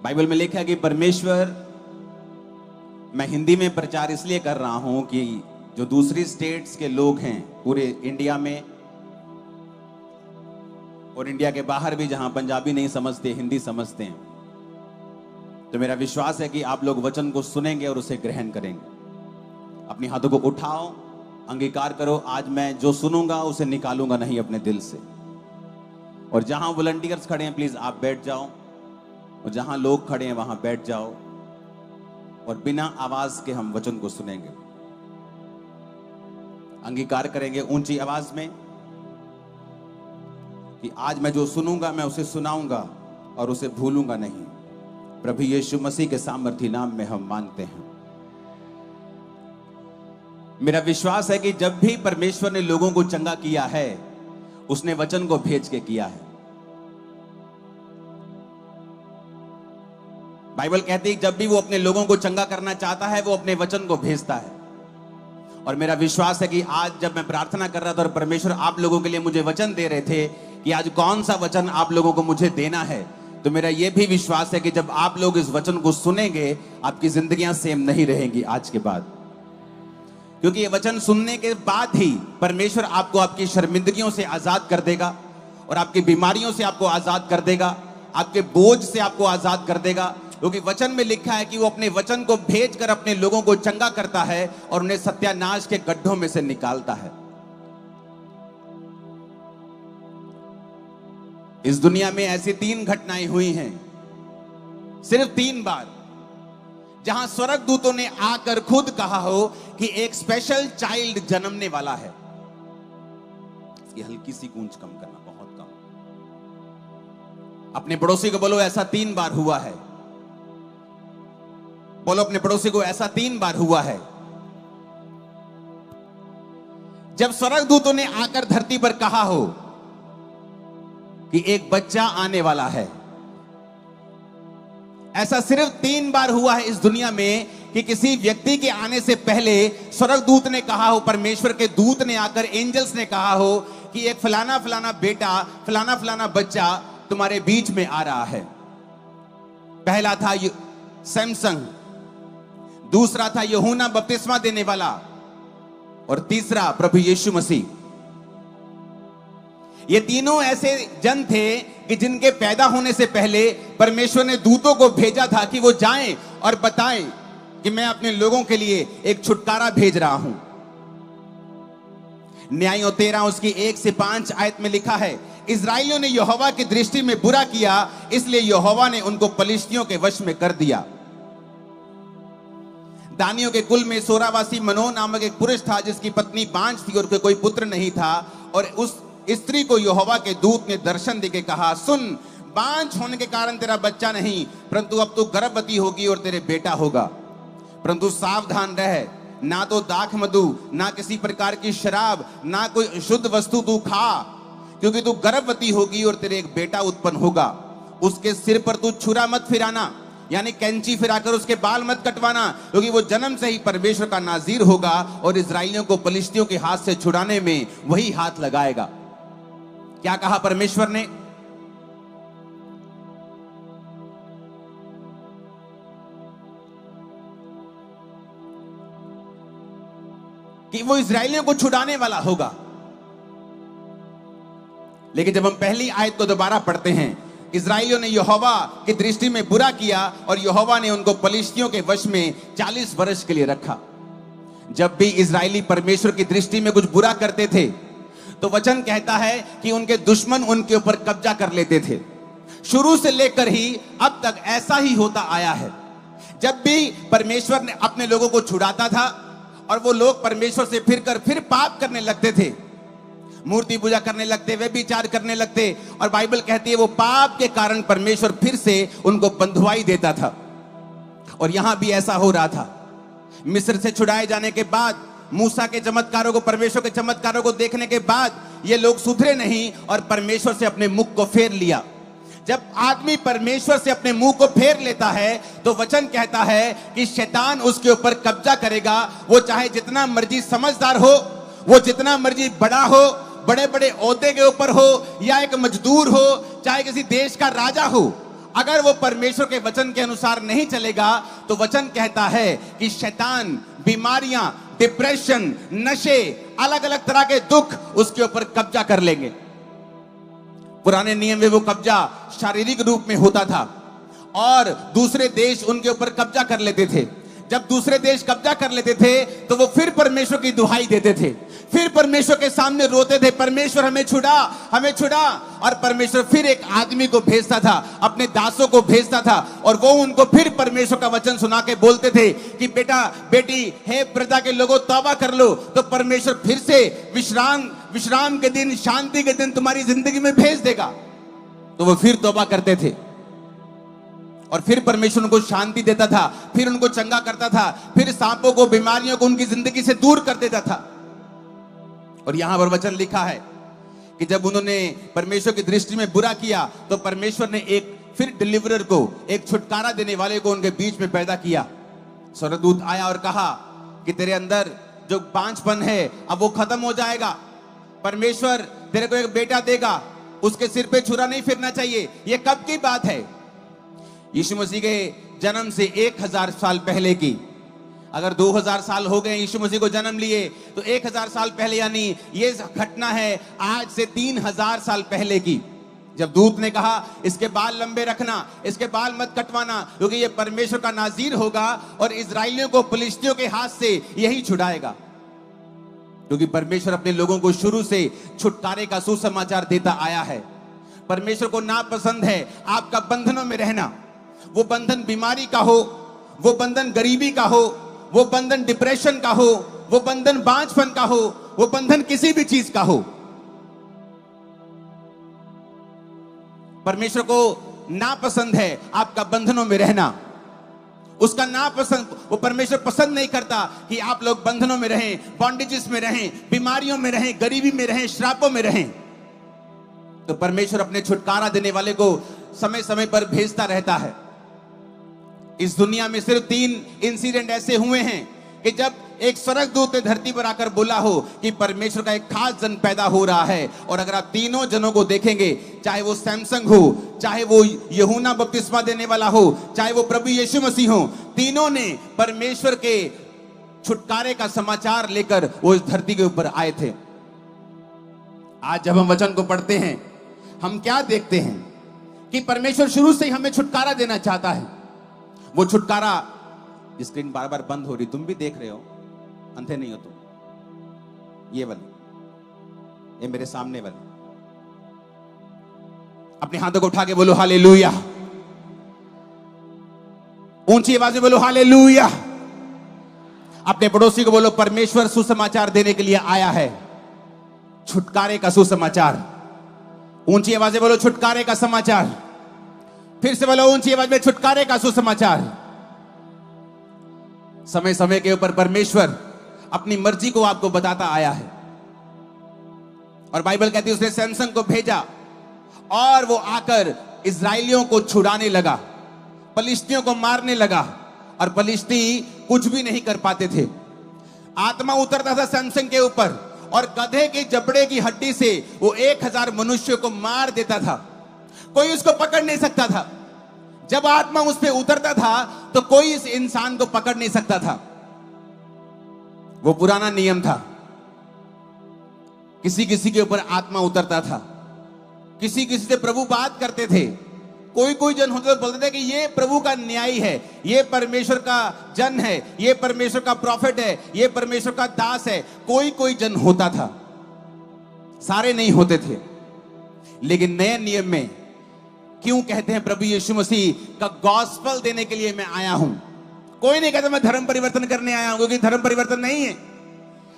Bible में लिखा है कि परमेश्वर, मैं हिंदी में प्रचार इसलिए कर रहा हूं कि जो दूसरी स्टेट्स के लोग हैं पूरे इंडिया में और इंडिया के बाहर भी, जहां पंजाबी नहीं समझते, हिंदी समझते हैं, तो मेरा विश्वास है कि आप लोग वचन को सुनेंगे और उसे ग्रहण करेंगे। अपने हाथों को उठाओ, अंगीकार करो, आज मैं जो सुनूंगा उसे निकालूंगा नहीं अपने दिल से। और जहां वॉलंटियर्स खड़े हैं प्लीज आप बैठ जाओ, और जहां लोग खड़े हैं वहां बैठ जाओ, और बिना आवाज के हम वचन को सुनेंगे, अंगीकार करेंगे ऊंची आवाज में कि आज मैं जो सुनूंगा मैं उसे सुनाऊंगा और उसे भूलूंगा नहीं। प्रभु यीशु मसीह के सामर्थी नाम में हम मांगते हैं। मेरा विश्वास है कि जब भी परमेश्वर ने लोगों को चंगा किया है, उसने वचन को भेज के किया है। बाइबल कहती है जब भी वो अपने लोगों को चंगा करना चाहता है, वो अपने वचन को भेजता है। और मेरा विश्वास है कि आज जब मैं प्रार्थना कर रहा था और परमेश्वर आप लोगों के लिए मुझे वचन दे रहे थे कि आज कौन सा वचन आप लोगों को मुझे देना है, तो मेरा यह भी विश्वास है कि जब आप लोग इस वचन को सुनेंगे, आपकी जिंदगियां सेम नहीं रहेंगी आज के बाद। क्योंकि ये वचन सुनने के बाद ही परमेश्वर आपको आपकी शर्मिंदगियों से आजाद कर देगा, और आपकी बीमारियों से आपको आजाद कर देगा, आपके बोझ से आपको आजाद कर देगा। क्योंकि वचन में लिखा है कि वो अपने वचन को भेजकर अपने लोगों को चंगा करता है और उन्हें सत्यानाश के गड्ढों में से निकालता है। इस दुनिया में ऐसी 3 घटनाएं हुई हैं, सिर्फ 3 बार, जहां स्वर्गदूतों ने आकर खुद कहा हो कि एक स्पेशल चाइल्ड जन्मने वाला है। इसकी हल्की सी गूंज कम करना, बहुत कम। अपने पड़ोसी को बोलो ऐसा 3 बार हुआ है। बोलो अपने पड़ोसी को ऐसा 3 बार हुआ है। जब स्वर्गदूतों ने आकर धरती पर कहा हो कि एक बच्चा आने वाला है, ऐसा सिर्फ 3 बार हुआ है इस दुनिया में कि किसी व्यक्ति के आने से पहले स्वर्गदूत ने कहा हो, परमेश्वर के दूत ने आकर, एंजल्स ने कहा हो कि एक फलाना फलाना बेटा, फलाना फलाना बच्चा तुम्हारे बीच में आ रहा है। पहला था सैमसंग, दूसरा था यूहन्ना बपतिस्मा देने वाला, और तीसरा प्रभु यीशु मसीह। ये तीनों ऐसे जन थे कि जिनके पैदा होने से पहले परमेश्वर ने दूतों को भेजा था कि वो जाएं और बताएं कि मैं अपने लोगों के लिए एक छुटकारा भेज रहा हूं। न्यायों 13 उसकी 1 से 5 आयत में लिखा है, इस्राएलियों ने यहोवा की दृष्टि में बुरा किया, इसलिए यहोवा ने उनको पलिश्तियों के वश में कर दिया। दानियों के कुल में सोरावासी मनोह नामक एक पुरुष था जिसकी पत्नी बांझ थी और कोई पुत्र नहीं था, और उस स्त्री को यहोवा के दूत ने दर्शन देके कहा, सुन, बांझ होने के कारण तेरा बच्चा नहीं, परंतु अब तू गर्भवती होगी और तेरे बेटा होगा। परंतु सावधान रह, ना तो दाख मधु, ना किसी प्रकार की शराब, ना कोई शुद्ध वस्तु तू खा, क्योंकि तू गर्भवती होगी और तेरे एक बेटा उत्पन्न होगा। उसके सिर पर तू छुरा मत फिराना, यानी कैंची फिराकर उसके बाल मत कटवाना, क्योंकि वो जन्म से ही परमेश्वर का नाजीर होगा और इस्राएलियों को पलिश्तियों के हाथ से छुड़ाने में वही हाथ लगाएगा। क्या कहा परमेश्वर ने? कि वो इस्राएलियों को छुड़ाने वाला होगा। लेकिन जब हम पहली आयत को दोबारा पढ़ते हैं, इस्राएलियों ने यहोवा की दृष्टि में बुरा किया और यहोवा ने उनको पलिश्तियों के वश में 40 वर्ष के लिए रखा। जब भी इस्राएली परमेश्वर की दृष्टि में कुछ बुरा करते थे, तो वचन कहता है कि उनके दुश्मन उनके ऊपर कब्जा कर लेते थे। शुरू से लेकर ही अब तक ऐसा ही होता आया है। जब भी परमेश्वर ने अपने लोगों को छुड़ाता था और वो लोग परमेश्वर से फिर पाप करने लगते थे, मूर्ति पूजा करने लगते, व्यभिचार करने लगते, और बाइबल कहती है वो पाप के कारण परमेश्वर फिर से उनको बंधुआई देता था। और यहां भी ऐसा हो रहा था। मिस्र से छुड़ाए जाने के बाद, मूसा के चमत्कारों को, परमेश्वर के चमत्कारों को देखने के बाद ये लोग सुधरे नहीं और परमेश्वर से अपने मुख को फेर लिया। जब आदमी परमेश्वर से अपने मुंह को फेर लेता है तो वचन कहता है कि शैतान उसके ऊपर कब्जा करेगा। वो चाहे जितना मर्जी समझदार हो, वो जितना मर्जी बड़ा हो, बड़े बड़े ओहदे के ऊपर हो, या एक मजदूर हो, चाहे किसी देश का राजा हो, अगर वो परमेश्वर के वचन के अनुसार नहीं चलेगा तो वचन कहता है कि शैतान, बीमारियां, डिप्रेशन, नशे, अलग अलग तरह के दुख उसके ऊपर कब्जा कर लेंगे। पुराने नियम में वो कब्जा शारीरिक रूप में होता था और दूसरे देश उनके ऊपर कब्जा कर लेते थे। जब दूसरे देश कब्जा कर लेते थे तो वो फिर परमेश्वर की दुहाई देते थे, फिर परमेश्वर के सामने रोते थे, परमेश्वर हमें छुड़ा, हमें छुड़ा। और परमेश्वर फिर एक आदमी को भेजता था, अपने दासों को भेजता था और वो उनको फिर परमेश्वर का वचन सुना के बोलते थे कि बेटा बेटी, हे प्रजा के लोगों, तौबा कर लो। तो परमेश्वर फिर से विश्राम के दिन, शांति के दिन तुम्हारी जिंदगी में भेज देगा। तो वो फिर तौबा करते थे और फिर परमेश्वर उनको शांति देता था, फिर उनको चंगा करता था, फिर सांपों को, बीमारियों को उनकी जिंदगी से दूर कर देता था। और यहां पर वचन लिखा है कि जब उन्होंने परमेश्वर की दृष्टि में बुरा किया तो परमेश्वर ने एक फिर डिलीवरर को, एक छुटकारा देने वाले को उनके बीच में पैदा किया। स्वर्गदूत आया और कहा कि तेरे अंदर जो बांझपन है अब वो खत्म हो जाएगा। परमेश्वर तेरे को एक बेटा देगा, उसके सिर पे छुरा नहीं फिरना चाहिए। ये कब की बात है? यीशु मसीह के जन्म से 1000 साल पहले की। अगर 2000 साल हो गए यीशु मसीह को जन्म लिए तो 1000 साल पहले, यानी ये घटना है आज से 3000 साल पहले की, जब दूत ने कहा इसके बाल लंबे रखना, इसके बाल मत कटवाना, क्योंकि ये परमेश्वर का नाज़ीर होगा और इजराइलियों को फिलिस्तियों के हाथ से यही छुड़ाएगा। क्योंकि परमेश्वर अपने लोगों को शुरू से छुटकारे का सुसमाचार देता आया है। परमेश्वर को नापसंद है आपका बंधनों में रहना। वो बंधन बीमारी का हो, वो बंधन गरीबी का हो, वो बंधन डिप्रेशन का हो, वो बंधन बांझपन का हो, वो बंधन किसी भी चीज का हो। परमेश्वर को नापसंद है आपका बंधनों में रहना। उसका नापसंद, वो परमेश्वर पसंद नहीं करता कि आप लोग बंधनों में रहें, बॉन्डेजेस में रहें, बीमारियों में रहें, गरीबी में रहें, श्रापों में रहें। तो परमेश्वर अपने छुटकारा देने वाले को समय समय पर भेजता रहता है। इस दुनिया में सिर्फ 3 इंसिडेंट ऐसे हुए हैं कि जब एक स्वर्गदूत ने धरती पर आकर बोला हो कि परमेश्वर का एक खास जन पैदा हो रहा है। और अगर आप तीनों जनों को देखेंगे, चाहे वो सैमसंग हो, चाहे वो यूहन्ना बपतिस्मा देने वाला हो, चाहे वो प्रभु यीशु मसीह हो, तीनों ने परमेश्वर के छुटकारे का समाचार लेकर वो इस धरती के ऊपर आए थे। आज जब हम वचन को पढ़ते हैं, हम क्या देखते हैं कि परमेश्वर शुरू से ही हमें छुटकारा देना चाहता है। वो छुटकारा, स्क्रीन बार बार बंद हो रही, तुम भी देख रहे हो, अंधे नहीं हो तुम। ये वाली, ये मेरे सामने वाली, अपने हाथों को उठा के बोलो हालेलुया। ऊंची आवाज में बोलो हालेलुया। अपने पड़ोसी को बोलो परमेश्वर सुसमाचार देने के लिए आया है, छुटकारे का सुसमाचार। ऊंची आवाज में बोलो छुटकारे का समाचार। फिर से बोलो ऊंची आवाज में, छुटकारे का सुसमाचार। समय समय के ऊपर परमेश्वर अपनी मर्जी को आपको बताता आया है। और बाइबल कहती है उसने सैमसन को भेजा और वो आकर इजराइलियों को छुड़ाने लगा, फलिस्तियों को मारने लगा। और फलिस्ती कुछ भी नहीं कर पाते थे। आत्मा उतरता था सैमसन के ऊपर और गधे के जबड़े की हड्डी से वो 1000 मनुष्यों को मार देता था। कोई उसको पकड़ नहीं सकता था। जब आत्मा उस पर उतरता था तो कोई इस इंसान को पकड़ नहीं सकता था। वो पुराना नियम था। किसी किसी के ऊपर आत्मा उतरता था, किसी किसी से प्रभु बात करते थे। कोई कोई जन होते तो बोलते थे कि ये प्रभु का न्यायी है, ये परमेश्वर का जन है, ये परमेश्वर का प्रॉफिट है, ये परमेश्वर का दास है। कोई कोई जन होता था, सारे नहीं होते थे। लेकिन नए नियम में क्यों कहते हैं प्रभु यीशु मसीह का गॉस्पेल देने के लिए मैं आया हूं? कोई नहीं कहता मैं धर्म परिवर्तन करने आया हूं, क्योंकि धर्म परिवर्तन नहीं है।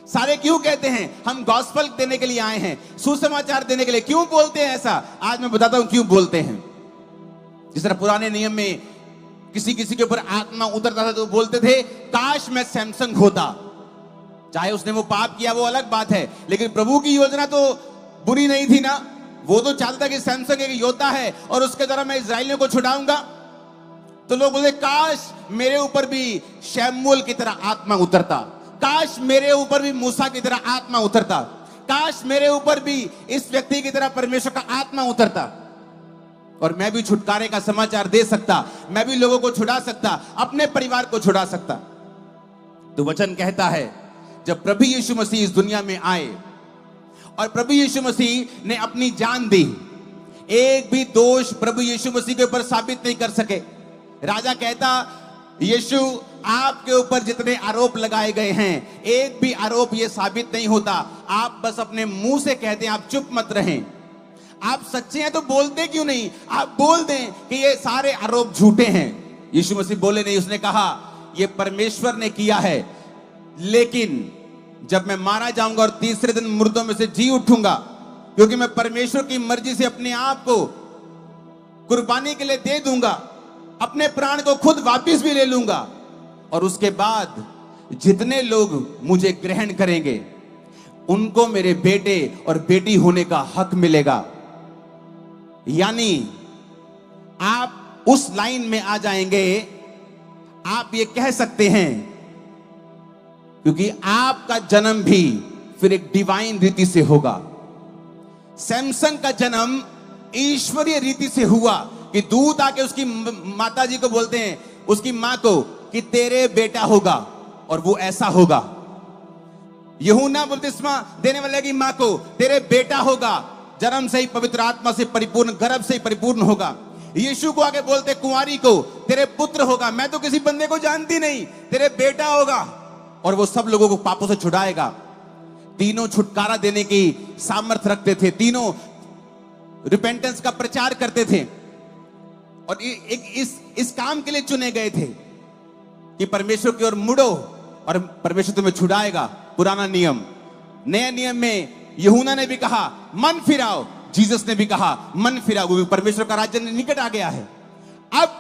सारे क्यों कहते हैं हम गॉस्पेल देने के लिए आए हैं, सुसमाचार देने के लिए? क्यों बोलते हैं ऐसा? आज मैं बताता हूं क्यों बोलते हैं। जिस तरह पुराने नियम में किसी किसी के ऊपर आत्मा उतरता था तो बोलते थे काश मैं सैमसन होता। चाहे उसने वो पाप किया वो अलग बात है, लेकिन प्रभु की योजना तो बुरी नहीं थी ना। वो तो चाहता कि सैमसन एक योद्धा है और उसके द्वारा मैं इजराइलियों को छुड़ाऊंगा। तो लोग बोलते काश मेरे ऊपर भी शमूएल की तरह आत्मा उतरता, काश मेरे ऊपर भी मूसा की तरह आत्मा उतरता, काश मेरे ऊपर भी इस व्यक्ति की तरह परमेश्वर का आत्मा उतरता। और मैं भी छुटकारे का समाचार दे सकता, मैं भी लोगों को छुड़ा सकता, अपने परिवार को छुड़ा सकता। तो वचन कहता है जब प्रभु यीशु मसीह इस दुनिया में आए और प्रभु यीशु मसीह ने अपनी जान दी, एक भी दोष प्रभु यीशु मसीह के ऊपर साबित नहीं कर सके। राजा कहता, यीशु आपके ऊपर जितने आरोप लगाए गए हैं, एक भी आरोप ये साबित नहीं होता। आप बस अपने मुंह से कहते हैं, आप चुप मत रहें। आप सच्चे हैं तो बोलते क्यों नहीं? आप बोल दें कि ये सारे आरोप झूठे हैं। यीशु मसीह बोले नहीं, उसने कहा ये परमेश्वर ने किया है, लेकिन जब मैं मारा जाऊंगा और तीसरे दिन मुर्दों में से जी उठूंगा, क्योंकि मैं परमेश्वर की मर्जी से अपने आप को कुर्बानी के लिए दे दूंगा, अपने प्राण को खुद वापस भी ले लूंगा, और उसके बाद जितने लोग मुझे ग्रहण करेंगे उनको मेरे बेटे और बेटी होने का हक मिलेगा। यानी आप उस लाइन में आ जाएंगे, आप ये कह सकते हैं, क्योंकि आपका जन्म भी फिर एक डिवाइन रीति से होगा। सैमसन का जन्म ईश्वरीय रीति से हुआ कि दूत आके उसकी माता जी को बोलते हैं, उसकी मां को, कि तेरे बेटा होगा और वो ऐसा होगा। यूहन्ना बपतिस्मा देने वाले की मां को, तेरे बेटा होगा, जन्म से ही पवित्र आत्मा से परिपूर्ण, गर्भ से ही परिपूर्ण होगा। यीशु को आगे बोलते कुंवारी को, तेरे पुत्र होगा, मैं तो किसी बंदे को जानती नहीं, तेरे बेटा होगा, और वो सब लोगों को पापों से छुड़ाएगा। तीनों छुटकारा देने की सामर्थ्य रखते थे, तीनों रिपेंटेंस का प्रचार करते थे, और इस काम के लिए चुने गए थे कि परमेश्वर की ओर मुड़ो और परमेश्वर तुम्हें छुड़ाएगा। पुराना नियम। नए नियम में यूहन्ना ने भी कहा मन फिराओ, जीसस ने भी कहा मन फिराओ, क्योंकि परमेश्वर का राज्य निकट आ गया है। अब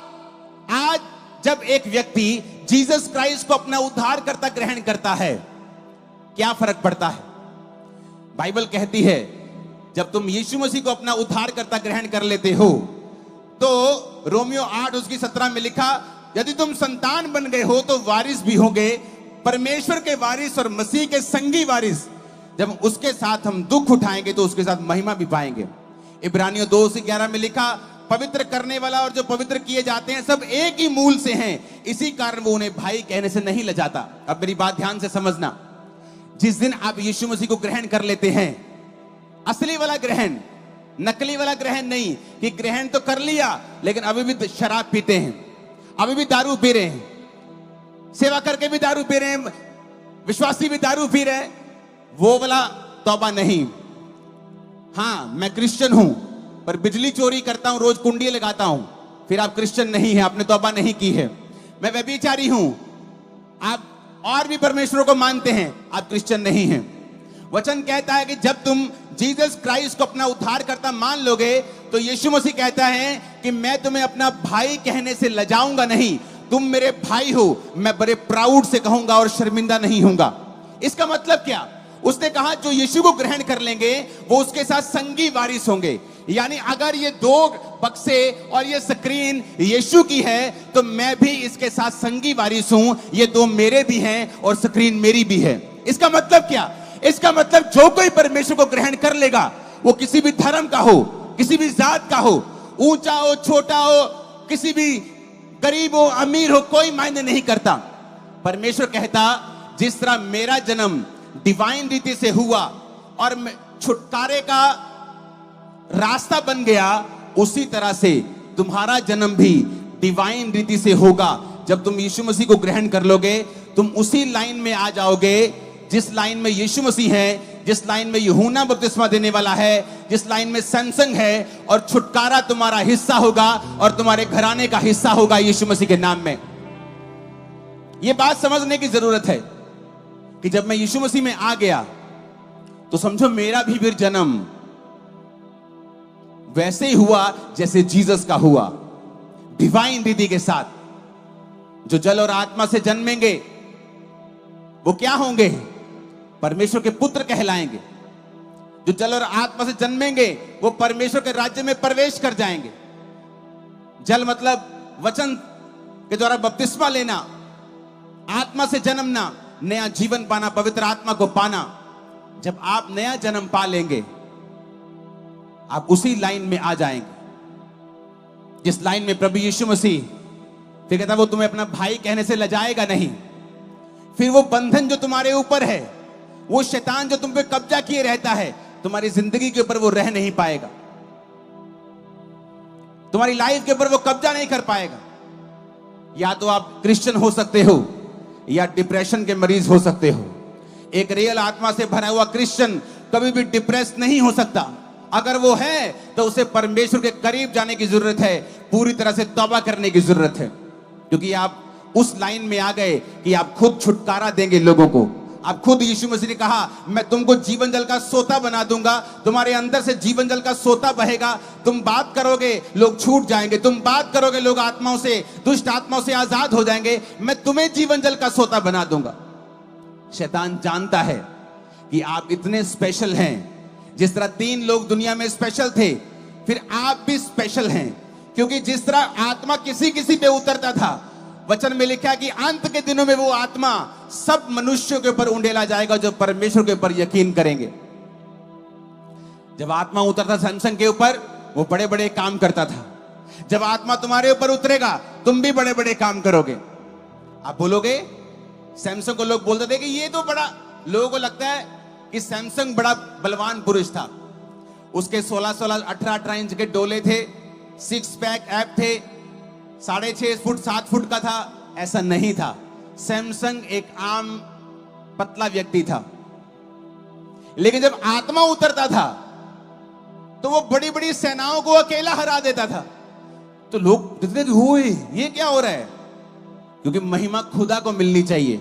आज जब एक व्यक्ति जीसस क्राइस्ट को अपना उद्धारकर्ता ग्रहण करता है, क्या फर्क पड़ता है? बाइबल कहती है जब तुम यीशु मसीह को अपना उद्धारकर्ता ग्रहण कर लेते हो, तो रोमियो 8:17 में लिखा, यदि तुम संतान बन गए हो तो वारिस भी होंगे, परमेश्वर के वारिस और मसीह के संगी वारिस। जब उसके साथ हम दुख उठाएंगे तो उसके साथ महिमा भी पाएंगे। इब्रानियों 2:11 में लिखा, पवित्र करने वाला और जो पवित्र किए जाते हैं सब एक ही मूल से हैं, इसी कारण वो उन्हें भाई कहने से नहीं लजाता। अब मेरी बात ध्यान से समझना, जिस दिन आप यीशु मसीह को ग्रहण कर लेते हैं, असली वाला ग्रहण, नकली वाला ग्रहण नहीं कि ग्रहण तो कर लिया लेकिन अभी भी शराब पीते हैं, अभी भी दारू पी रहे हैं, सेवा करके भी दारू पी रहे हैं, विश्वासी भी दारू पी रहे हैं, वो वाला तौबा नहीं। हाँ, मैं क्रिश्चियन हूं पर बिजली चोरी करता हूं, रोज कुंडी लगाता हूं, फिर आप क्रिश्चियन नहीं है, आपने तौबा नहीं की है। मैं व्यभिचारी हूं, आप और भी परमेश्वर को मानते हैं, आप क्रिश्चियन नहीं हैं। वचन कहता है कि जब तुम जीसस क्राइस्ट को अपना उद्धारकर्ता मान लोगे तो यीशु मसीह कहता है कि मैं तुम्हें अपना भाई कहने से लजाऊंगा नहीं, तुम मेरे भाई हो, मैं बड़े प्राउड से कहूंगा और शर्मिंदा नहीं होऊंगा। इसका मतलब क्या? उसने कहा जो यीशु को ग्रहण कर लेंगे वो उसके साथ संगी वारिस होंगे। यानी अगर ये दो बक्से और ये स्क्रीन यीशु की है तो मैं भी इसके साथ संगी वारिस हूं, ये दो मेरे भी हैं और स्क्रीन मेरी भी है। इसका मतलब क्या? इसका मतलब जो कोई परमेश्वर को ग्रहण कर लेगा, वो किसी भी धर्म का हो, किसी भी जात का हो, ऊंचा हो, छोटा हो, किसी भी गरीब हो, अमीर हो, कोई मायने नहीं करता। परमेश्वर कहता जिस तरह मेरा जन्म डिवाइन रीति से हुआ और छुटकारे का रास्ता बन गया, उसी तरह से तुम्हारा जन्म भी डिवाइन रीति से होगा। जब तुम यीशु मसीह को ग्रहण कर लोगे, तुम उसी लाइन में आ जाओगे जिस लाइन में यीशु मसीह है, जिस लाइन में यूहन्ना बपतिस्मा देने वाला है, जिस लाइन में सैमसन है, और छुटकारा तुम्हारा हिस्सा होगा और तुम्हारे घराने का हिस्सा होगा यीशु मसीह के नाम में। यह बात समझने की जरूरत है कि जब मैं यीशु मसीह में आ गया तो समझो मेरा भी फिर जन्म वैसे ही हुआ जैसे जीसस का हुआ, डिवाइन रीति के साथ। जो जल और आत्मा से जन्मेंगे वो क्या होंगे? परमेश्वर के पुत्र कहलाएंगे। जो जल और आत्मा से जन्मेंगे वो परमेश्वर के राज्य में प्रवेश कर जाएंगे। जल मतलब वचन के द्वारा बपतिस्मा लेना, आत्मा से जन्मना, नया जीवन पाना, पवित्र आत्मा को पाना। जब आप नया जन्म पा लेंगे, आप उसी लाइन में आ जाएंगे। जिस लाइन में प्रभु यीशु मसीह फिर कहता वो तुम्हें अपना भाई कहने से लजाएगा नहीं। फिर वो बंधन जो तुम्हारे ऊपर है, वो शैतान जो तुम पे कब्जा किए रहता है, तुम्हारी जिंदगी के ऊपर वो रह नहीं पाएगा, तुम्हारी लाइफ के ऊपर वो कब्जा नहीं कर पाएगा। या तो आप क्रिश्चियन हो सकते हो या डिप्रेशन के मरीज हो सकते हो। एक रियल आत्मा से भरा हुआ क्रिश्चियन कभी भी डिप्रेस नहीं हो सकता। अगर वो है तो उसे परमेश्वर के करीब जाने की जरूरत है, पूरी तरह से तौबा करने की जरूरत है, क्योंकि आप उस लाइन में आ गए कि आप खुद छुटकारा देंगे लोगों को। आप खुद, यीशु मसीह ने कहा मैं तुमको जीवन जल का सोता बना दूंगा, तुम्हारे अंदर से जीवन जल का सोता बहेगा। तुम बात करोगे लोग छूट जाएंगे, तुम बात करोगे लोग आत्माओं से, दुष्ट आत्माओं से आजाद हो जाएंगे। मैं तुम्हें जीवन जल का सोता बना दूंगा। शैतान जानता है कि आप इतने स्पेशल हैं। जिस तरह 3 लोग दुनिया में स्पेशल थे, फिर आप भी स्पेशल हैं, क्योंकि जिस तरह आत्मा किसी किसी पे उतरता था, वचन में लिखा कि अंत के दिनों में वो आत्मा सब मनुष्यों के ऊपर उंडेला जाएगा जो परमेश्वर के ऊपर यकीन करेंगे। जब आत्मा उतरता सैमसन के ऊपर, वो बड़े बड़े काम करता था। जब आत्मा तुम्हारे ऊपर उतरेगा, तुम भी बड़े बड़े काम करोगे। आप बोलोगे, सैमसन को लोग बोलते थे कि ये तो बड़ा, लोगों को लगता है कि सैमसन बड़ा बलवान पुरुष था। उसके 16-16, 18-18 इंच के डोले थे, 6 पैक ऐप थे, 6.5 फुट 7 फुट का था। ऐसा नहीं था। सैमसन एक आम पतला व्यक्ति था, लेकिन जब आत्मा उतरता था तो वो बड़ी बड़ी सेनाओं को अकेला हरा देता था। तो लोग कहते थे हुए ये क्या हो रहा है, क्योंकि महिमा खुदा को मिलनी चाहिए।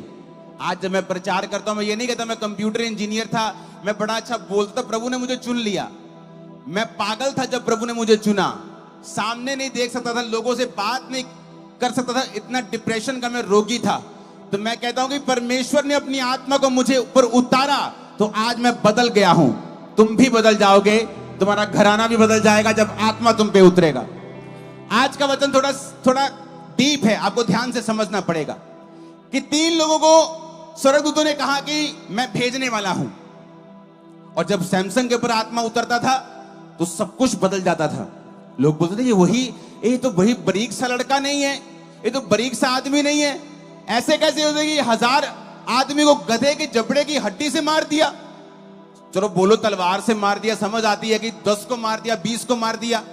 आज जब मैं प्रचार करता हूं, मैं ये नहीं कहता मैं कंप्यूटर इंजीनियर था, मैं बड़ा अच्छा बोलता, प्रभु ने मुझे चुन लिया। मैं पागल था जब प्रभु ने मुझे चुना। सामने नहीं देख सकता था, लोगों से बात नहीं कर सकता था, इतना डिप्रेशन का मैं रोगी था। तो मैं कहता हूं कि परमेश्वर ने अपनी आत्मा को मुझे ऊपर उतारा, तो आज मैं बदल गया हूं। तुम भी बदल जाओगे, तुम्हारा घराना भी बदल जाएगा जब आत्मा तुम पे उतरेगा। आज का वचन थोड़ा डीप है, आपको ध्यान से समझना पड़ेगा कि 3 लोगों को स्वर्गदूतों ने कहा कि मैं भेजने वाला हूं, और जब सैमसन के ऊपर आत्मा उतरता था तो सब कुछ बदल जाता था। लोग बोलते थे ये तो वही बारीक सा लड़का नहीं है, ये तो बारीक सा आदमी नहीं है। ऐसे कैसे हो जाएगी? 1000 आदमी को गधे के जबड़े की हड्डी से मार दिया। चलो बोलो तलवार से मार दिया, समझ आती है कि 10 को मार दिया, 20 को मार दिया,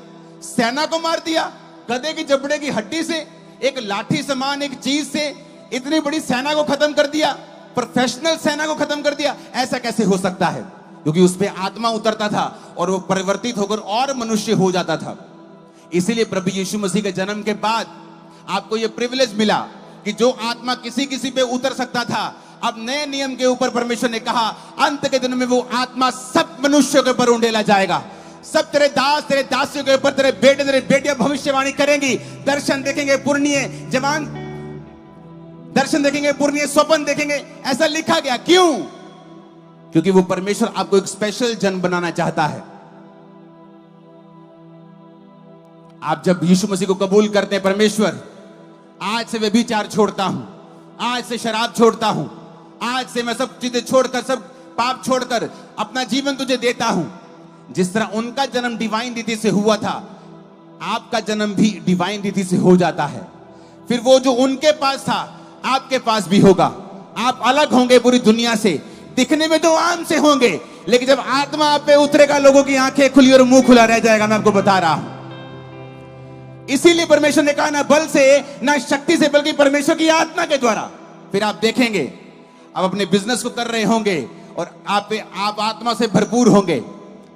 सेना को मार दिया गधे की जबड़े की हड्डी से, एक लाठी समान एक चीज से इतनी बड़ी सेना को खत्म कर दिया, प्रोफेशनल सेना को खत्म कर दिया। ऐसा कैसे हो सकता है? क्योंकि उस पे आत्मा उतरता था और वो परिवर्तित होकर और मनुष्य हो जाता था। इसीलिए प्रभु यीशु मसीह के जन्म के बाद आपको ये प्रिविलेज मिला कि जो आत्मा किसी किसी पे उतर सकता था, अब नए नियम के ऊपर परमेश्वर ने कहा अंत के दिन में वो आत्मा सब मनुष्यों के ऊपर उंडेला जाएगा। सब तेरे दास तेरे दासियों के ऊपर, तेरे बेटे तेरे बेटियां भविष्यवाणी करेंगी, दर्शन देखेंगे, पूर्णिय जवान दर्शन देखेंगे, पूर्णिय स्वप्न देखेंगे। ऐसा लिखा गया। क्यों? क्योंकि वो परमेश्वर आपको एक स्पेशल जन बनाना चाहता है। आप जब यीशु मसीह को कबूल करते हैं, परमेश्वर आज से व्यभिचार छोड़ता हूं, आज से शराब छोड़ता हूं, आज से मैं सब चीजें छोड़कर, सब पाप छोड़कर अपना जीवन तुझे देता हूं। जिस तरह उनका जन्म डिवाइन रीति से हुआ था, आपका जन्म भी डिवाइन रीति से हो जाता है। फिर वो जो उनके पास था आपके पास भी होगा। आप अलग होंगे पूरी दुनिया से, दिखने में तो आम से होंगे, लेकिन जब आत्मा आप पे उतरेगा लोगों की आंखें खुली और मुंह खुला रह जाएगा। मैं आपको बता रहा हूं। इसीलिए परमेश्वर ने कहा ना बल से ना शक्ति से, बल्कि परमेश्वर की आत्मा के द्वारा। फिर आप देखेंगे, आप अपने बिजनेस को कर रहे होंगे और आप आत्मा से भरपूर होंगे।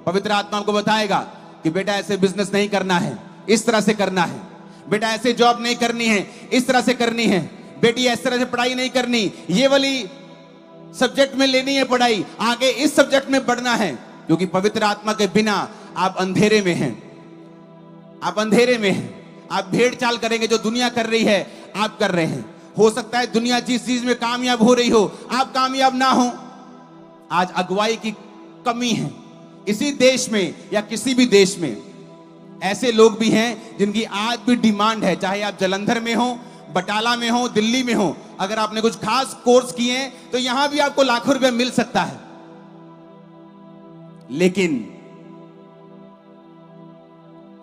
पवित्र आत्मा आपको बताएगा कि बेटा ऐसे बिजनेस नहीं करना है, इस तरह से करना है। बेटा ऐसे जॉब नहीं करनी है, इस तरह से करनी है। बेटी इस तरह से पढ़ाई नहीं करनी, ये वाली सब्जेक्ट में लेनी है पढ़ाई, आगे इस सब्जेक्ट में बढ़ना है। क्योंकि पवित्र आत्मा के बिना आप अंधेरे में हैं, आप अंधेरे में हैं। आप भेड़ चाल करेंगे, जो दुनिया कर रही है आप कर रहे हैं। हो सकता है दुनिया जिस चीज में कामयाब हो रही हो आप कामयाब ना हो। आज अगुवाई की कमी है इसी देश में या किसी भी देश में। ऐसे लोग भी हैं जिनकी आज भी डिमांड है, चाहे आप जालंधर में हो, बटाला में हो, दिल्ली में हो। अगर आपने कुछ खास कोर्स किए हैं तो यहां भी आपको लाखों रुपए मिल सकता है। लेकिन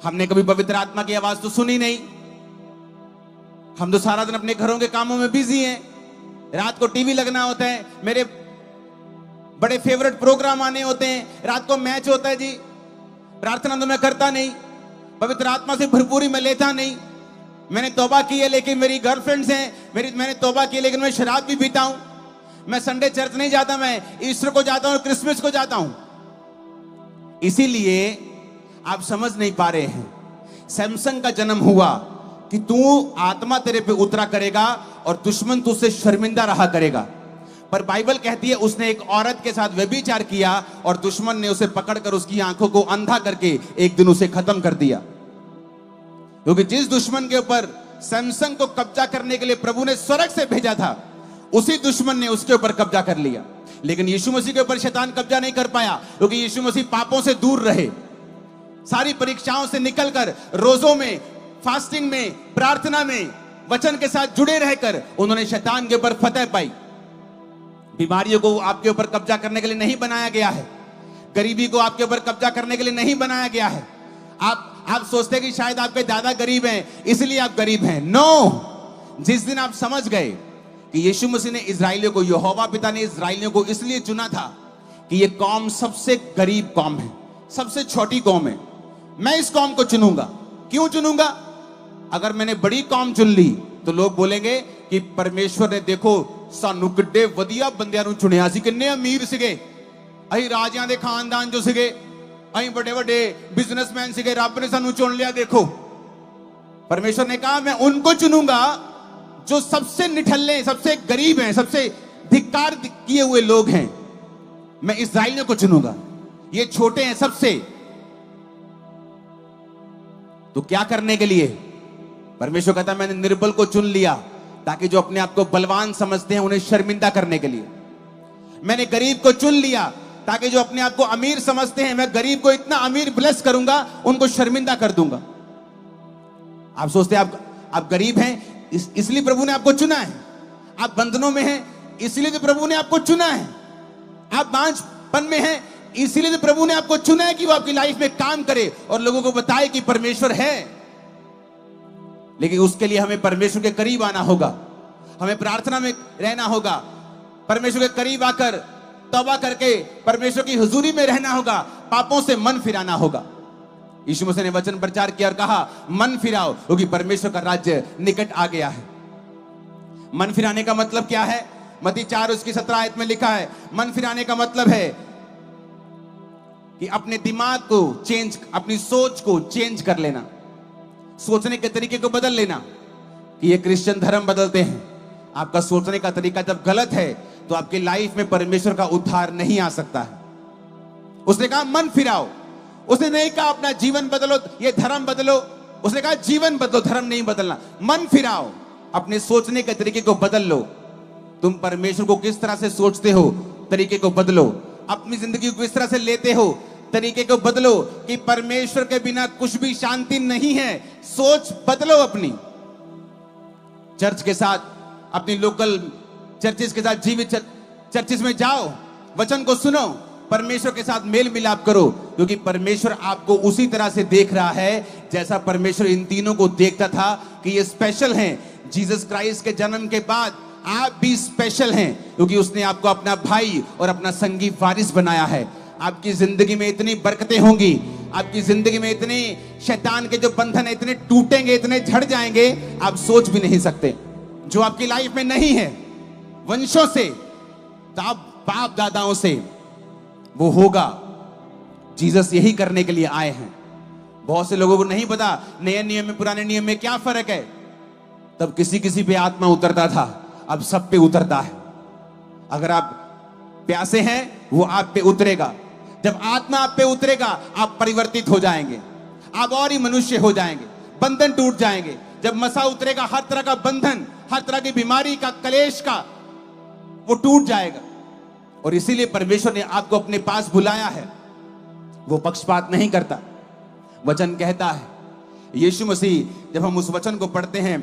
हमने कभी पवित्र आत्मा की आवाज तो सुनी नहीं। हम तो सारा दिन अपने घरों के कामों में बिजी हैं। रात को टीवी लगना होता है, मेरे बड़े फेवरेट प्रोग्राम आने होते हैं, रात को मैच होता है जी। प्रार्थना तो मैं करता नहीं, पवित्र आत्मा से भरपूरी में लेता नहीं। मैंने तौबा की है लेकिन मेरी गर्लफ्रेंड्स हैं, मैंने तौबा की लेकिन मैं शराब भी पीता हूं। मैं संडे चर्च नहीं जाता, मैं ईस्टर को जाता हूं और क्रिसमस को जाता हूं। इसीलिए आप समझ नहीं पा रहे हैं। सैमसन का जन्म हुआ कि तू आत्मा तेरे पे उतरा करेगा और दुश्मन तुझसे शर्मिंदा रहा करेगा। पर बाइबल कहती है उसने एक औरत के साथ व्यभिचार किया और दुश्मन ने उसे पकड़कर उसकी आंखों को अंधा करके एक दिन उसे खत्म कर दिया। क्योंकि जिस दुश्मन के ऊपर सैमसन को कब्जा करने के लिए प्रभु ने स्वर्ग से भेजा था, उसी दुश्मन ने उसके ऊपर कब्जा कर लिया। लेकिन यीशु मसीह के ऊपर शैतान कब्जा नहीं कर पाया, क्योंकि यीशु मसीह पापों से दूर रहे। सारी परीक्षाओं से निकलकर रोजों में, फास्टिंग में, प्रार्थना में, वचन के साथ जुड़े रहकर उन्होंने शैतान के ऊपर फतह पाई। बीमारियों को आपके ऊपर कब्जा करने के लिए नहीं बनाया गया है। गरीबी को आपके ऊपर कब्जा करने के लिए नहीं बनाया गया है। आप सोचते हैं कि शायद आपके दादा गरीब हैं इसलिए आप गरीब हैं। नो, जिस दिन आप समझ गए कि यीशु मसीह ने इजराइलियों को, यहोवा पिता ने इजराइलियों को इसलिए चुना था कि ये कौम सबसे गरीब कौम है, सबसे छोटी कौम है, मैं इस कौम को चुनूंगा। क्यों चुनूंगा? अगर मैंने बड़ी कौम चुन ली तो लोग बोलेंगे कि परमेश्वर ने देखो सानू किड्डे वधिया बंदियां नूं चुनिया सी, किन्ने अमीर सिगे, अहीं राजियां दे खानदान जो सिगे, अहीं बड़े बड़े बिजनेसमैन सिगे, रब ने सानू चुन लिया। देखो, परमेश्वर ने कहा मैं उनको चुनूंगा जो सबसे निठल्ले, सबसे गरीब हैं, सबसे धिक्कार किए हुए लोग हैं। मैं इस्राएलियों को चुनूंगा, ये छोटे हैं सबसे। तो क्या करने के लिए? परमेश्वर कहता है मैंने निर्बल को चुन लिया ताकि जो अपने आप को बलवान समझते हैं उन्हें शर्मिंदा करने के लिए। मैंने गरीब को चुन लिया ताकि जो अपने आप को अमीर समझते हैं, मैं गरीब को इतना अमीर ब्लेस करूंगा, उनको शर्मिंदा कर दूंगा। आप सोचते हैं आप गरीब हैं इसलिए प्रभु ने आपको चुना है, आप बंधनों में हैं इसलिए तो प्रभु ने आपको चुना है, आप बांझपन में हैं इसलिए तो प्रभु ने आपको चुना है कि वो आपकी लाइफ में काम करे और लोगों को बताए कि परमेश्वर है। लेकिन उसके लिए हमें परमेश्वर के करीब आना होगा, हमें प्रार्थना में रहना होगा, परमेश्वर के करीब आकर तौबा करके परमेश्वर की हुजूरी में रहना होगा, पापों से मन फिराना होगा। यीशु मसीह ने वचन प्रचार किया और कहा मन फिराओ क्योंकि परमेश्वर का राज्य निकट आ गया है। मन फिराने का मतलब क्या है? मत्ती 4:17 आयत में लिखा है, मन फिराने का मतलब है कि अपने दिमाग को चेंज, अपनी सोच को चेंज कर लेना, सोचने के तरीके को बदल लेना। कि ये क्रिश्चियन धर्म बदलते हैं। आपका सोचने का तरीका जब गलत है तो आपकी लाइफ में परमेश्वर का उद्धार नहीं आ सकता है। उसने कहा मन फिराओ, उसने नहीं कहा अपना जीवन बदलो, ये धर्म बदलो, उसने कहा जीवन बदलो, धर्म नहीं बदलना। मन फिराओ, अपने सोचने के तरीके को बदल लो। तुम परमेश्वर को किस तरह से सोचते हो, तरीके को बदलो। अपनी जिंदगी को किस तरह से लेते हो, तरीके को बदलो। कि परमेश्वर के बिना कुछ भी शांति नहीं है, सोच बदलो अपनी। चर्च के साथ, अपनी लोकल चर्चिस के साथ, जीवित चर्चिस में जाओ, वचन को सुनो, परमेश्वर के साथ मेल मिलाप करो, क्योंकि परमेश्वर आपको उसी तरह से देख रहा है जैसा परमेश्वर इन तीनों को देखता था कि ये स्पेशल हैं। जीसस क्राइस्ट के जन्म के बाद आप भी स्पेशल हैं, क्योंकि उसने आपको अपना भाई और अपना संगी वारिस बनाया है। आपकी जिंदगी में इतनी बरकतें होंगी, आपकी जिंदगी में इतनी शैतान के जो बंधन है इतने टूटेंगे, इतने झड़ जाएंगे, आप सोच भी नहीं सकते। जो आपकी लाइफ में नहीं है, वंशों से, बाप दादाओं से, वो होगा। जीसस यही करने के लिए आए हैं। बहुत से लोगों को नहीं पता नए नियम में पुराने नियम में क्या फर्क है। तब किसी किसी पे आत्मा उतरता था, अब सब पे उतरता है। अगर आप प्यासे हैं, वो आप पे उतरेगा। जब आत्मा आप पे उतरेगा, आप परिवर्तित हो जाएंगे, आप और ही मनुष्य हो जाएंगे, बंधन टूट जाएंगे। जब मसा उतरेगा, हर तरह का बंधन, हर तरह की बीमारी का, कलेश का, वो टूट जाएगा। और इसीलिए परमेश्वर ने आपको अपने पास बुलाया है। वो पक्षपात नहीं करता। वचन कहता है, यीशु मसीह, जब हम उस वचन को पढ़ते हैं,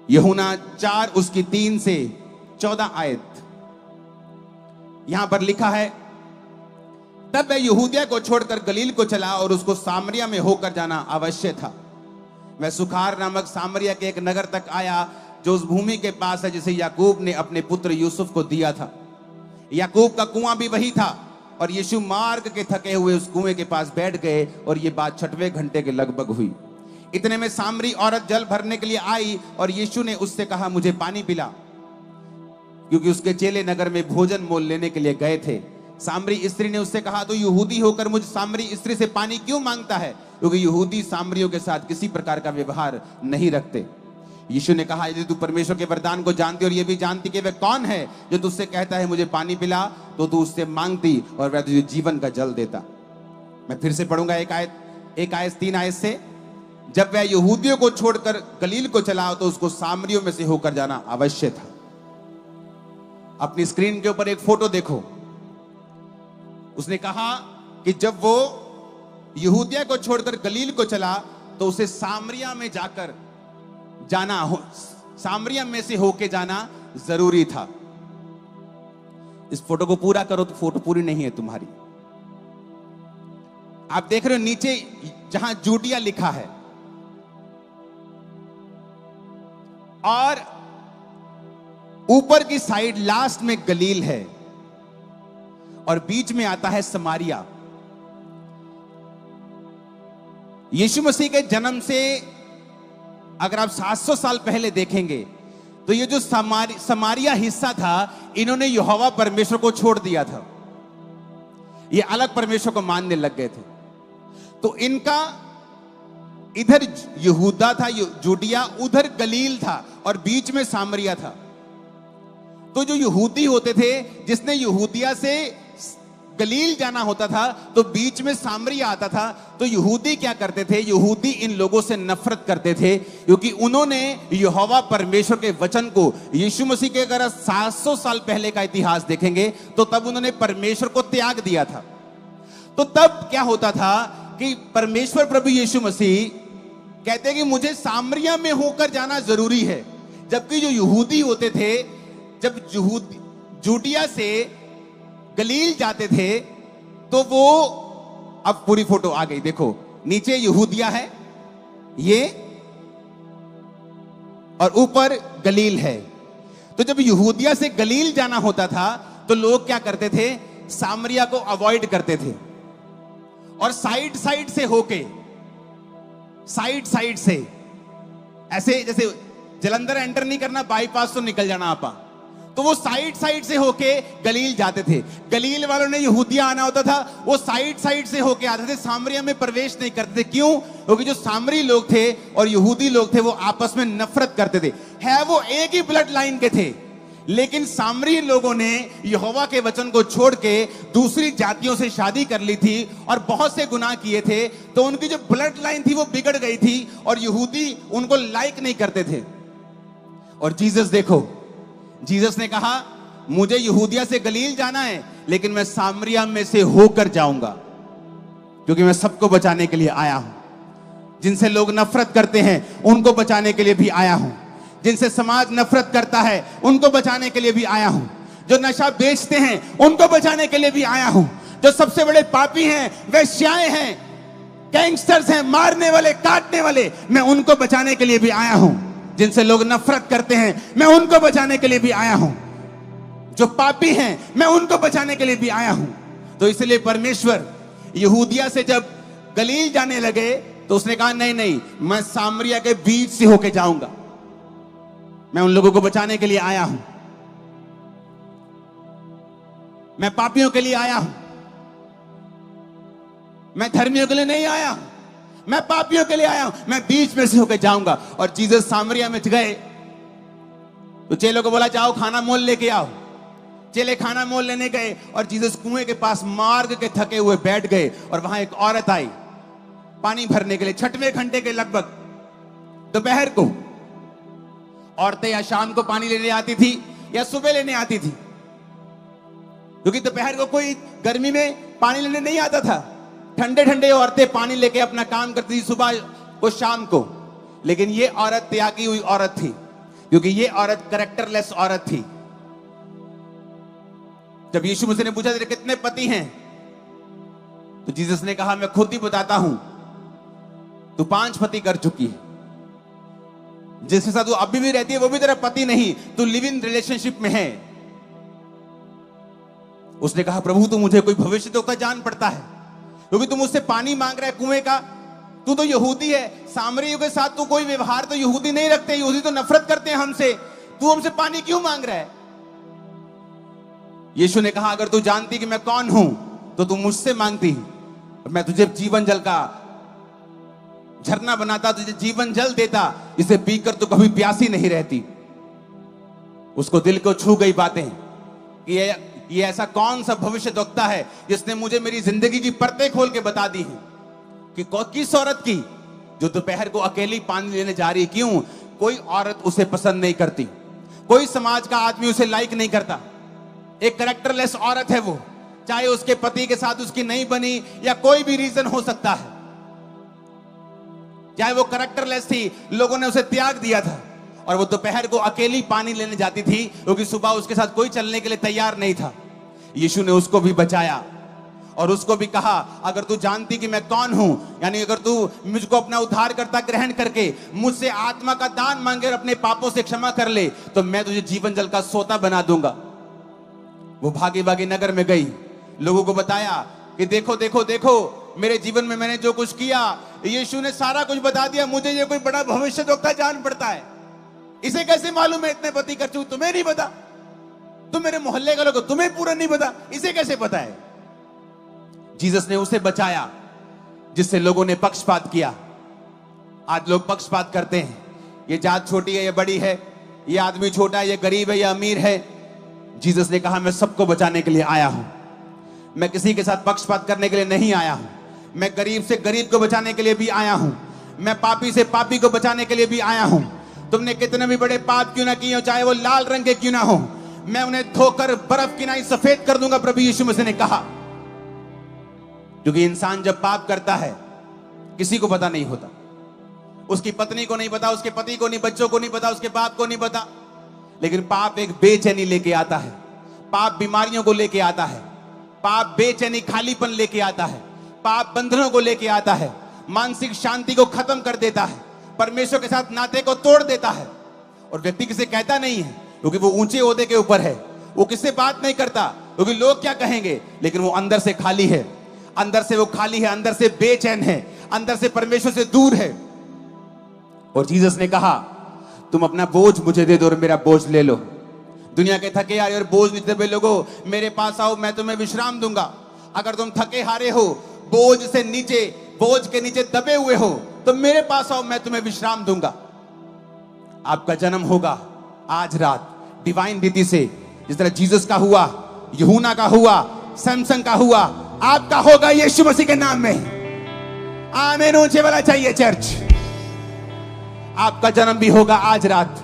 यूहन्ना 4 उसकी 3 से 14 आयत, यहां पर लिखा है, तब वह यहूदिया को छोड़कर गलील को चला और उसको सामरिया में होकर जाना अवश्य था। वह सुखार नामक सामरिया के एक नगर तक आया जो उस भूमि के पास है जिसे याकूब ने अपने पुत्र यूसुफ को दिया था। याकूब का कुआं भी वही था और यीशु मार्ग के थके हुए उस कुएं के पास बैठ गए और ये बात 6वें घंटे के लगभग हुई। इतने में सामरी औरत जल भरने के लिए आई और यीशु ने उससे कहा, मुझे पानी पिला, क्योंकि उसके चेले नगर में भोजन मोल लेने के लिए गए थे। सामरी स्त्री ने उससे कहा, तो यहूदी होकर मुझ सामरी स्त्री से पानी क्यों मांगता है? क्योंकि यहूदी सामरियों के साथ किसी प्रकार का व्यवहार नहीं रखते। यीशु ने कहा, यदि तू परमेश्वर के वरदान को जानती और ये भी जानती कि वह कौन है जो तुझसे कहता है मुझे पानी पिला, तो तू उससे मांगती और वह तुझे जीवन का जल देता। मैं फिर से पढ़ूंगा एक आयत 3 आयत से। जब वह यहूदियों को छोड़कर गलील को चला तो उसको सामरियों में से होकर जाना अवश्य था। अपनी स्क्रीन के ऊपर एक फोटो देखो। उसने कहा कि जब वो यहूदिया को छोड़कर गलील को चला तो उसे सामरिया में जाकर सामरिया में से होके जाना जरूरी था। इस फोटो को पूरा करो तो फोटो पूरी नहीं है तुम्हारी। आप देख रहे हो नीचे जहां जूडिया लिखा है और ऊपर की साइड लास्ट में गलील है और बीच में आता है समारिया। यीशु मसीह के जन्म से अगर आप 700 साल पहले देखेंगे तो ये जो समारिया हिस्सा था, इन्होंने यहोवा परमेश्वर को छोड़ दिया था। ये अलग परमेश्वर को मानने लग गए थे। तो इनका इधर यहूदा था, जूडिया, उधर गलील था और बीच में सामरिया था। तो जो यहूदी होते थे, जिसने यहूदिया से गलील जाना होता था तो बीच में सामरिया आता था। तो यहूदी क्या करते थे? यहूदी इन लोगों से नफरत करते थे क्योंकि उन्होंने यहोवा परमेश्वर के वचन को, यीशु मसीह के अगर 700 साल पहले का इतिहास देखेंगे तो तब उन्होंने परमेश्वर को त्याग दिया था। तो तब क्या होता था कि परमेश्वर प्रभु यीशु मसीह कहते कि मुझे सामरिया में होकर जाना जरूरी है। जबकि जो यहूदी होते थे, जब जूडिया से गलील जाते थे तो वो, अब पूरी फोटो आ गई देखो, नीचे यहूदिया है ये और ऊपर गलील है। तो जब यहूदिया से गलील जाना होता था तो लोग क्या करते थे? सामरिया को अवॉइड करते थे और साइड से होके, साइड से ऐसे, जैसे जलंधर एंटर नहीं करना, बाईपास तो निकल जाना आपा। तो वो साइड से होके गलील जाते थे। गलील वालों ने यहूदिया आना होता था, वो साइड से होके आते थे, सामरिया में प्रवेश नहीं करते थे। क्यों? क्योंकि जो सामरी लोग थे और यहूदी लोग थे वो आपस में नफरत करते थे। है वो एक ही ब्लड लाइन के थे, लेकिन सामरी लोगों ने यहोवा के वचन को छोड़ के दूसरी जातियों से शादी कर ली थी और बहुत से गुनाह किए थे। तो उनकी जो ब्लड लाइन थी वो बिगड़ गई थी और यहूदी उनको लाइक नहीं करते थे। और जीसस देखो, जीसस ने कहा मुझे यहूदिया से गलील जाना है लेकिन मैं सामरिया में से होकर जाऊंगा, क्योंकि मैं सबको बचाने के लिए आया हूं। जिनसे लोग नफरत करते हैं उनको बचाने के लिए भी आया हूं। जिनसे समाज नफरत करता है उनको बचाने के लिए भी आया हूं। जो नशा बेचते हैं उनको बचाने के लिए भी आया हूं। जो सबसे बड़े पापी हैं, वेश्याएं हैं, गैंगस्टर्स हैं, मारने वाले, काटने वाले, मैं उनको बचाने के लिए भी आया हूं। जिनसे लोग नफरत करते हैं मैं उनको बचाने के लिए भी आया हूं। जो पापी हैं मैं उनको बचाने के लिए भी आया हूं। तो इसलिए परमेश्वर यहूदिया से जब गलील जाने लगे तो उसने कहा नहीं, मैं सामरिया के बीच से होके जाऊंगा। मैं उन लोगों को बचाने के लिए आया हूं। मैं पापियों के लिए आया हूं। मैं धर्मियों के लिए नहीं आया हूं, मैं पापियों के लिए आया हूं। मैं बीच में से होकर जाऊंगा। और जीसस सामरिया में गए तो चेलों को बोला जाओ खाना मोल लेके आओ। चेले खाना मोल लेने गए और जीसस कुएं के पास मार्ग के थके हुए बैठ गए और वहां एक औरत आई पानी भरने के लिए। 6वें घंटे के लगभग दोपहर को औरतें या शाम को पानी लेने आती थी या सुबह लेने आती थी, क्योंकि दोपहर को कोई गर्मी में पानी लेने नहीं आता था। ठंडे औरतें पानी लेके अपना काम करती थी सुबह को शाम को। लेकिन ये औरत त्यागी हुई औरत थी, क्योंकि ये औरत कैरेक्टरलेस औरत थी। जब यीशु मसीह ने पूछा तेरे कितने पति हैं तो जीसस ने कहा, मैं खुद ही बताता हूं, तू 5 पति कर चुकी है, जिसके साथ तू अभी भी रहती है वो भी तेरा पति नहीं, तू लिव इन रिलेशनशिप में है। उसने कहा, प्रभु तू मुझे कोई भविष्यद्वक्ता जान पड़ता है, क्योंकि तू मुझसे पानी मांग रहा है कुएं का, तू तो यहूदी है, सामरियों के साथ तू कोई व्यवहार तो यहूदी नहीं रखते, यहूदी तो नफरत करते हैं हमसे, तू हमसे पानी क्यों मांग रहा है? यीशु ने कहा, अगर तू जानती कि मैं कौन हूं तो तू मुझसे मांगती, मैं तुझे जीवन जल का झरना बनाता, तुझे जीवन जल देता, इसे पीकर तू कभी प्यासी नहीं रहती। उसको दिल को छू गई बातें कि ये ऐसा कौन सा भविष्यद्वक्ता है जिसने मुझे मेरी जिंदगी की परतें खोल के बता दी हैं कि किस औरत की जो दोपहर को अकेली पानी लेने जा रही, क्यों? कोई औरत उसे पसंद नहीं करती, कोई समाज का आदमी उसे लाइक नहीं करता, एक कैरेक्टरलेस औरत है वो, चाहे उसके पति के साथ उसकी नहीं बनी या कोई भी रीजन हो सकता है, चाहे वो कैरेक्टरलेस थी, लोगों ने उसे त्याग दिया था, और वो दोपहर को अकेली पानी लेने जाती थी क्योंकि सुबह उसके साथ कोई चलने के लिए तैयार नहीं था। यीशु ने उसको भी बचाया और उसको भी कहा, अगर तू जानती कि मैं कौन हूं, यानी अगर तू मुझको अपना उद्धारकर्ता ग्रहण करके मुझसे आत्मा का दान मांगे और अपने पापों से क्षमा कर ले, तो मैं तुझे जीवन जल का सोता बना दूंगा। वो भागी भागी नगर में गई, लोगों को बताया कि देखो देखो देखो, मेरे जीवन में मैंने जो कुछ किया, यीशु ने सारा कुछ बता दिया, मुझे ये कोई बड़ा भविष्यद्वक्ता जान पड़ता है, इसे कैसे मालूम है इतने पति कर चुकी, तुम्हें नहीं पता, तुम मेरे मोहल्ले के लोग, तुम्हें पूरा नहीं पता, इसे कैसे पता है? जीसस ने उसे बचाया जिससे लोगों ने पक्षपात किया। आज लोग पक्षपात करते हैं, ये जात छोटी है, ये बड़ी है, ये आदमी छोटा है, ये गरीब है, ये अमीर है। जीसस ने कहा, मैं सबको बचाने के लिए आया हूं, मैं किसी के साथ पक्षपात करने के लिए नहीं आया हूं, मैं गरीब से गरीब को बचाने के लिए भी आया हूं, मैं पापी से पापी को बचाने के लिए भी आया हूं। तुमने कितने भी बड़े पाप क्यों ना किए हो, चाहे वो लाल रंग के क्यों ना हो, मैं उन्हें धोकर बर्फ की नाई सफेद कर दूंगा, प्रभु यीशु मसीह ने कहा। क्योंकि इंसान जब पाप करता है किसी को पता नहीं होता, उसकी पत्नी को नहीं पता, उसके पति को नहीं, बच्चों को नहीं पता, उसके बाप को नहीं पता, लेकिन पाप एक बेचैनी लेके आता है, पाप बीमारियों को लेके आता है, पाप बेचैनी खालीपन लेके आता है, पाप बंधनों को लेके आता है, मानसिक शांति को खत्म कर देता है, परमेश्वर के साथ नाते को तोड़ देता है। और व्यक्ति किसे कहता नहीं है क्योंकि वो ऊंचे ओहदे के ऊपर है, वो किससे बात नहीं करता क्योंकि लोग क्या कहेंगे, लेकिन वो अंदर से खाली है, अंदर से वो खाली है, अंदर से बेचैन है, अंदर से परमेश्वर से दूर है। और जीसस ने कहा, तुम अपना बोझ मुझे दे दो और मेरा बोझ ले लो। दुनिया के थके हारे और बोझ नीचे दबे लोगों, मेरे पास आओ, मैं तुम्हें विश्राम दूंगा। अगर तुम थके हारे हो, बोझ से नीचे, बोझ के नीचे दबे हुए हो, तो मेरे पास आओ, मैं तुम्हें विश्राम दूंगा। आपका जन्म होगा आज रात डिवाइन रीति से, जिस तरह जीसस का हुआ, यूहन्ना का हुआ, सैमसन का हुआ, आपका होगा यीशु मसीह के नाम में। आमीन ऊंचे वाला चाहिए चर्च। आपका जन्म भी होगा आज रात,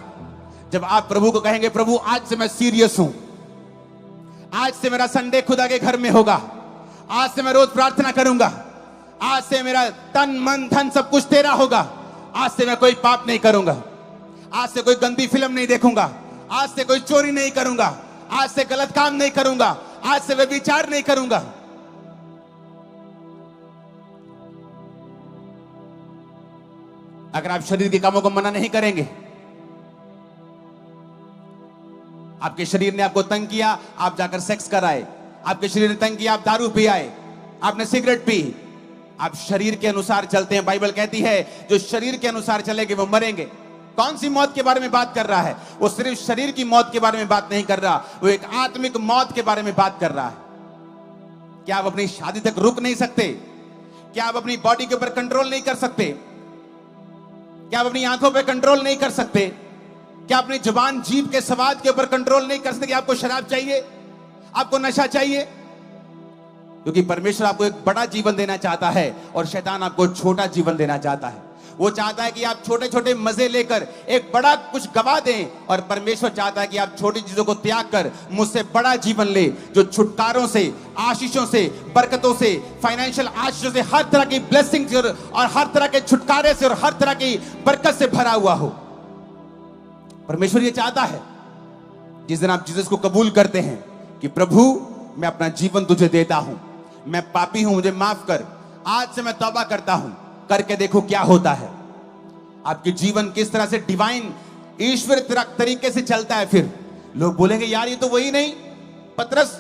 जब आप प्रभु को कहेंगे, प्रभु आज से मैं सीरियस हूं, आज से मेरा संडे खुदा के घर में होगा, आज से मैं रोज प्रार्थना करूंगा, आज से मेरा तन मन धन सब कुछ तेरा होगा, आज से मैं कोई पाप नहीं करूंगा, आज से कोई गंदी फिल्म नहीं देखूंगा, आज से कोई चोरी नहीं करूंगा, आज से गलत काम नहीं करूंगा, आज से व्यभिचार नहीं करूंगा। अगर आप शरीर के कामों को मना नहीं करेंगे, आपके शरीर ने आपको तंग किया, आप जाकर सेक्स कराए, आपके शरीर ने तंग किया, आप दारू पी आए, आपने सिगरेट पी, आप शरीर के अनुसार चलते हैं। बाइबल कहती है जो शरीर के अनुसार चलेंगे वो मरेंगे। कौन सी मौत के बारे में बात कर रहा है? वो सिर्फ शरीर की मौत के बारे में बात नहीं कर रहा, वो एक आत्मिक मौत के बारे में बात कर रहा है। क्या आप अपनी शादी तक रुक नहीं सकते? क्या आप अपनी बॉडी के ऊपर कंट्रोल नहीं कर सकते? क्या आप अपनी आंखों पर कंट्रोल नहीं कर सकते? क्या अपनी जुबान जीभ के स्वाद के ऊपर कंट्रोल नहीं कर सकते? कि आपको शराब चाहिए, आपको नशा चाहिए? क्योंकि परमेश्वर आपको एक बड़ा जीवन देना चाहता है और शैतान आपको छोटा जीवन देना चाहता है। वो चाहता है कि आप छोटे छोटे मजे लेकर एक बड़ा कुछ गवा दें, और परमेश्वर चाहता है कि आप छोटी चीजों को त्याग कर मुझसे बड़ा जीवन ले, जो छुटकारों से, आशीषों से, बरकतों से, फाइनेंशियल आशीषों से, हर तरह की ब्लेसिंग और हर तरह के छुटकारे से और हर तरह की बरकत से भरा हुआ हो। परमेश्वर ये चाहता है जिस दिन आप जीसस को कबूल करते हैं कि प्रभु मैं अपना जीवन तुझे देता हूं, मैं पापी हूं, मुझे माफ कर, आज से मैं तौबा करता हूं, करके देखो क्या होता है। आपके जीवन किस तरह से डिवाइन ईश्वर तरीके से चलता है। फिर लोग बोलेंगे यार ये तो वही नहीं, पतरस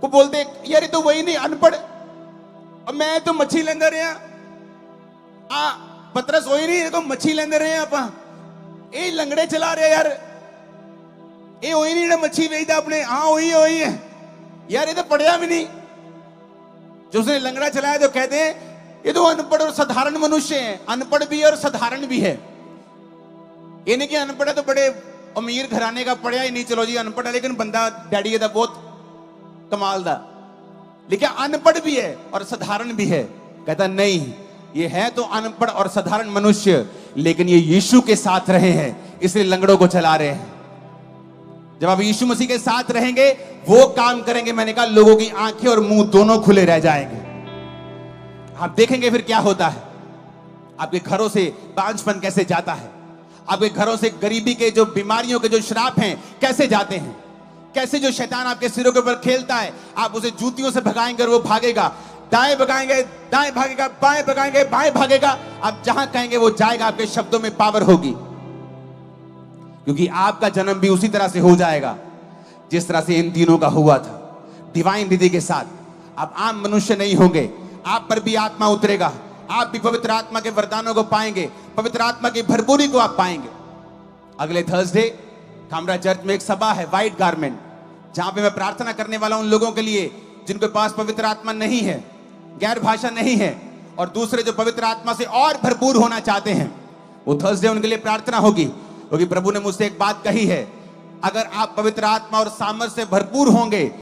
को बोलते यार ये तो वही नहीं, अनपढ़, और मैं तो मच्छी लेंदे रहा, पतरस वही नहीं, ये तो मच्छी लेंदे रहे आप, ये लंगड़े चला रहे यार, ये वही नहीं मच्छी बेचता अपने, हाँ वही है यार, ये तो पढ़िया भी नहीं। जो उसने लंगड़ा चलाया तो कहते हैं ये तो अनपढ़ और साधारण मनुष्य है। अनपढ़ भी है और साधारण भी है। ये नहीं कि अनपढ़ है तो बड़े अमीर घराने का, पढ़िया ही नहीं, चलो जी अनपढ़ है लेकिन बंदा डैडी है बहुत कमाल दा, लेकिन अनपढ़ भी है और साधारण भी है। कहता नहीं, ये है तो अनपढ़ और साधारण मनुष्य, लेकिन ये यीशु के साथ रहे हैं इसलिए लंगड़ों को चला रहे हैं। जब आप यीशु मसीह के साथ रहेंगे वो काम करेंगे, मैंने कहा लोगों की आंखें और मुंह दोनों खुले रह जाएंगे। आप देखेंगे फिर क्या होता है। आपके घरों से बांझपन कैसे जाता है, आपके घरों से गरीबी के जो बीमारियों के जो श्राप हैं कैसे जाते हैं, कैसे जो शैतान आपके सिरों के ऊपर खेलता है आप उसे जूतियों से भगाएंगे और वो भागेगा, दाएं भगाएंगे दाएं भागेगा, बाएं भगाएंगे बाएं भागेगा, आप जहां कहेंगे वो जाएगा। आपके शब्दों में पावर होगी, क्योंकि आपका जन्म भी उसी तरह से हो जाएगा जिस तरह से इन तीनों का हुआ था, डिवाइन विधि के साथ। आप आम मनुष्य नहीं होंगे, आप पर भी आत्मा उतरेगा, आप भी पवित्र आत्मा के वरदानों को पाएंगे, पवित्र आत्मा की भरपूरी को आप पाएंगे। अगले थर्सडे कामरा चर्च में एक सभा है, व्हाइट गारमेंट, जहां पे मैं प्रार्थना करने वाला हूं उन लोगों के लिए जिनके पास पवित्र आत्मा नहीं है, गैर भाषा नहीं है, और दूसरे जो पवित्र आत्मा से और भरपूर होना चाहते हैं। वो थर्सडे उनके लिए प्रार्थना होगी, क्योंकि प्रभु ने मुझसे एक बात कही है, अगर आप पवित्र आत्मा और सामर्थ से भरपूर होंगे